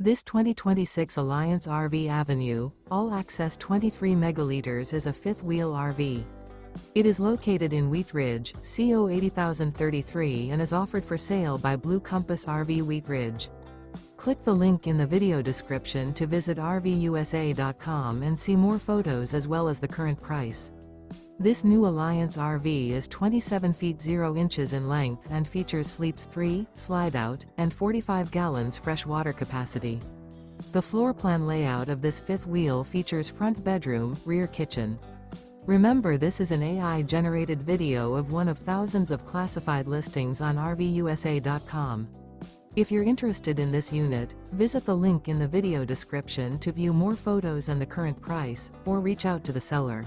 This 2026 Alliance RV Avenue, all-access 23 megaliters is a fifth-wheel RV. It is located in Wheat Ridge, CO 80033 and is offered for sale by Blue Compass RV Wheat Ridge. Click the link in the video description to visit RVUSA.com and see more photos as well as the current price. This new Alliance RV is 27 feet 0 inches in length and features sleeps 3, slide-out, and 45 gallons fresh water capacity. The floor plan layout of this fifth wheel features front bedroom, rear kitchen. Remember, this is an AI-generated video of one of thousands of classified listings on RVUSA.com. If you're interested in this unit, visit the link in the video description to view more photos and the current price, or reach out to the seller.